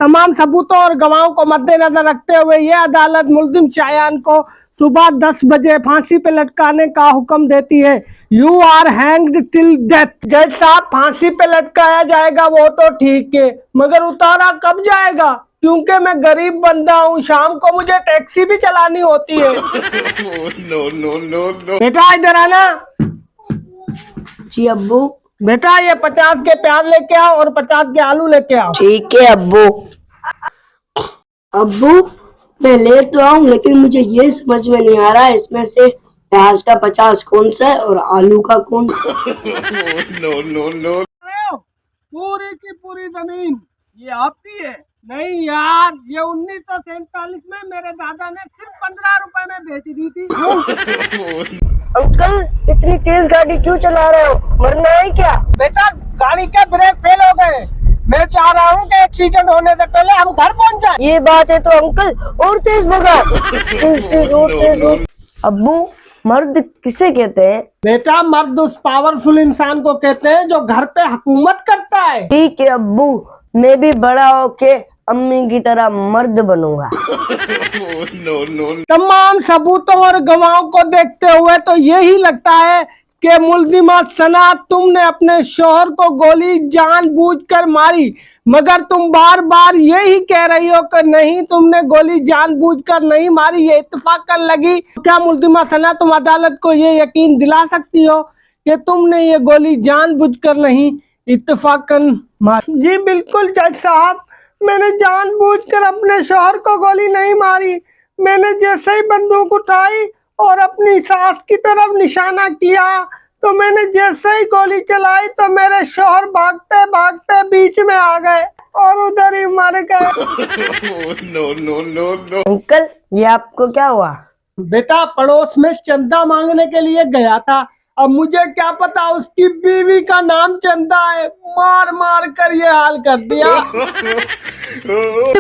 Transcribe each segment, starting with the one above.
तमाम सबूतों और गवाहों को मद्देनजर रखते हुए यह अदालत मुल्जिम शायान को सुबह 10 बजे फांसी पे लटकाने का हुक्म देती है। You are hanged till death. जज साहब, फांसी पे लटकाया जाएगा वो तो ठीक है, मगर उतारा कब जाएगा? क्योंकि मैं गरीब बंदा हूँ, शाम को मुझे टैक्सी भी चलानी होती है। नो। बेटा इधर आना। जी अब्बू। बेटा ये 50 के प्याज लेके आओ और 50 के आलू लेके आओ। ठीक है अब्बू। अब्बू मैं ले तो आऊं, लेकिन मुझे ये समझ में नहीं आ रहा है इसमें से प्याज का 50 कौन सा है और आलू का कौन सा? नो। पूरी की पूरी जमीन ये आपकी है। नहीं यार, ये 1947 में मेरे दादा ने सिर्फ 15 रुपए में बेच दी थी। अंकल इतनी तेज गाड़ी क्यों चला रहे हो, मरना है क्या? बेटा गाड़ी के ब्रेक फेल हो गए। मैं चाह रहा हूँ कि एक्सीडेंट होने से पहले हम घर पहुँच जाएं। ये बात है तो अंकल और तेज भगा। तेज और। अब्बू मर्द किसे कहते हैं? बेटा मर्द उस पावरफुल इंसान को कहते हैं जो घर पे हुकूमत करता है। ठीक है अब्बू, मैं भी बड़ा होके अम्मी की तरह मर्द बनूंगा। तमाम सबूतों और गवाहों को देखते हुए तो यही लगता है कि मुल्जिमा सना, तुमने अपने शौहर को गोली जानबूझकर मारी, मगर तुम बार बार यही कह रही हो कि नहीं तुमने गोली जानबूझकर नहीं मारी, ये इत्तफाकन लगी। क्या मुल्जिमा सना तुम अदालत को ये यकीन दिला सकती हो कि तुमने ये गोली जानबूझकर नहीं इत्तफाकन मारी? जी बिल्कुल जज साहब, मैंने जानबूझकर अपने शौहर को गोली नहीं मारी। मैंने जैसे ही बंदूक उठाई और अपनी सास की तरफ निशाना किया तो मैंने जैसे ही गोली चलाई तो मेरे शौहर भागते भागते बीच में आ गए और उधर ही मर गए। नो। अंकल ये आपको क्या हुआ? बेटा पड़ोस में चंदा मांगने के लिए गया था। अब मुझे क्या पता उसकी बीवी का नाम चंदा है, मार मार कर ये हाल कर दिया।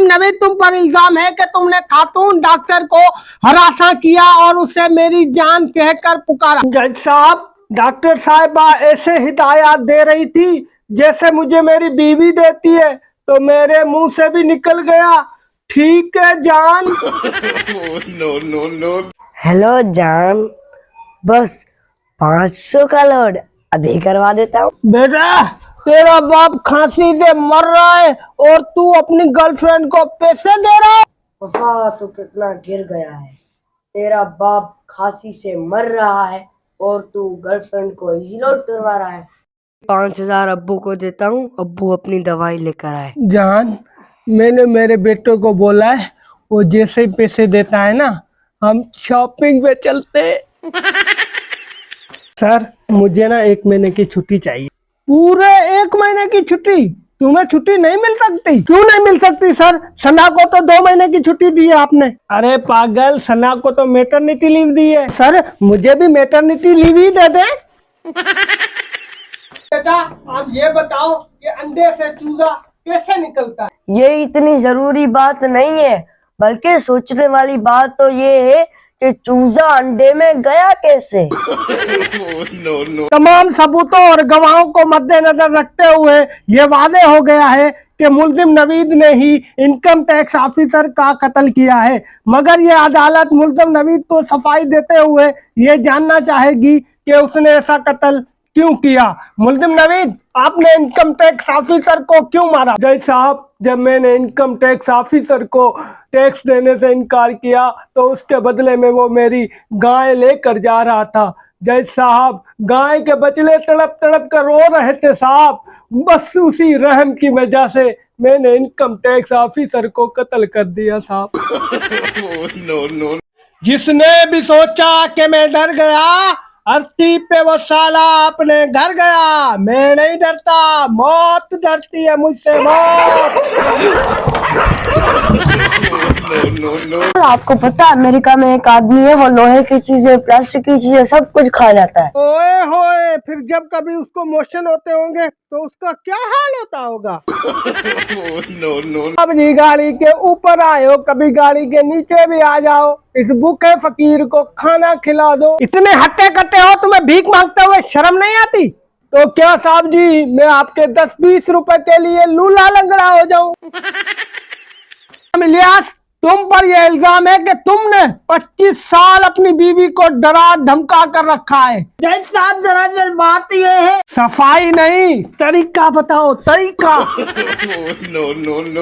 नवीद, तुम पर इल्जाम है कि तुमने खातून डॉक्टर को हरासा किया और उसे मेरी जान कहकर पुकारा। जज साहब, डॉक्टर साहिबा ऐसे हिदायत दे रही थी जैसे मुझे मेरी बीवी देती है, तो मेरे मुंह से भी निकल गया ठीक है जान। नो। हेलो जान, बस 500 का लोड अभी करवा देता हूँ। बेटा तेरा बाप खांसी से मर रहा है और तू अपनी गर्लफ्रेंड को पैसे दे रहा है। वफा तो कितना गिर गया है, तेरा बाप खांसी से मर रहा है और तू गर्लफ्रेंड को इजी लोड करवा रहा है। 5000 अब्बू को देता हूँ, अब्बू अपनी दवाई लेकर आए। जान, मैंने मेरे बेटे को बोला है वो जैसे ही पैसे देता है ना हम शॉपिंग पे चलते। सर मुझे ना 1 महीने की छुट्टी चाहिए। पूरे 1 महीने की छुट्टी? तुम्हें छुट्टी नहीं मिल सकती? क्यों नहीं मिल सकती सर? सना को तो 2 महीने की छुट्टी दी है आपने। अरे पागल, सना को तो मैटरनिटी लीव दी है। सर मुझे भी मैटरनिटी लीव ही दे दे। बेटा आप ये बताओ कि अंडे से चूजा कैसे निकलता है? ये इतनी जरूरी बात नहीं है, बल्कि सोचने वाली बात तो ये है कि चूजा अंडे में गया कैसे। तमाम सबूतों और गवाहों को मद्देनजर रखते हुए ये वादे हो गया है कि मुल्जिम नवीद ने ही इनकम टैक्स ऑफिसर का कत्ल किया है, मगर ये अदालत मुल्जिम नवीद को सफाई देते हुए ये जानना चाहेगी कि उसने ऐसा कत्ल क्यों किया। मुल्जिम नवीद, आपने इनकम टैक्स ऑफिसर को क्यों मारा? जज साहब, जब मैंने इनकम टैक्स ऑफिसर को टैक्स देने से इनकार किया तो उसके बदले में वो मेरी गाय लेकर जा रहा था। जज साहब, गाय के बछड़े तड़प तड़प कर रो रहे थे साहब। बस उसी रहम की वजह से मैंने इनकम टैक्स ऑफिसर को कत्ल कर दिया साहब। जिसने भी सोचा कि मैं डर गया, अर्थी पे वो साला अपने घर गया। मैं नहीं डरता, मौत डरती है मुझसे, मौत। आपको पता है अमेरिका में एक आदमी है, वो लोहे की चीजें, प्लास्टिक की चीजें सब कुछ खा जाता है। ओए होए, फिर जब कभी उसको मोशन होते होंगे तो उसका क्या हाल होता होगा? कभी गाड़ी के ऊपर आए हो, कभी गाड़ी के नीचे भी आ जाओ, इस भूखे फकीर को खाना खिला दो। इतने हट्टे कट्टे हो, तुम्हें भीख मांगते हुए शर्म नहीं आती? तो क्या साहब जी, मैं आपके 10-20 रुपए के लिए लूला लंगड़ा हो जाऊं? इलियास, तुम पर यह इल्जाम है कि तुमने 25 साल अपनी बीवी को डरा धमका कर रखा है। जज साहब दरअसल बात ये है। सफाई नहीं, तरीका बताओ, तरीका। no, no, no.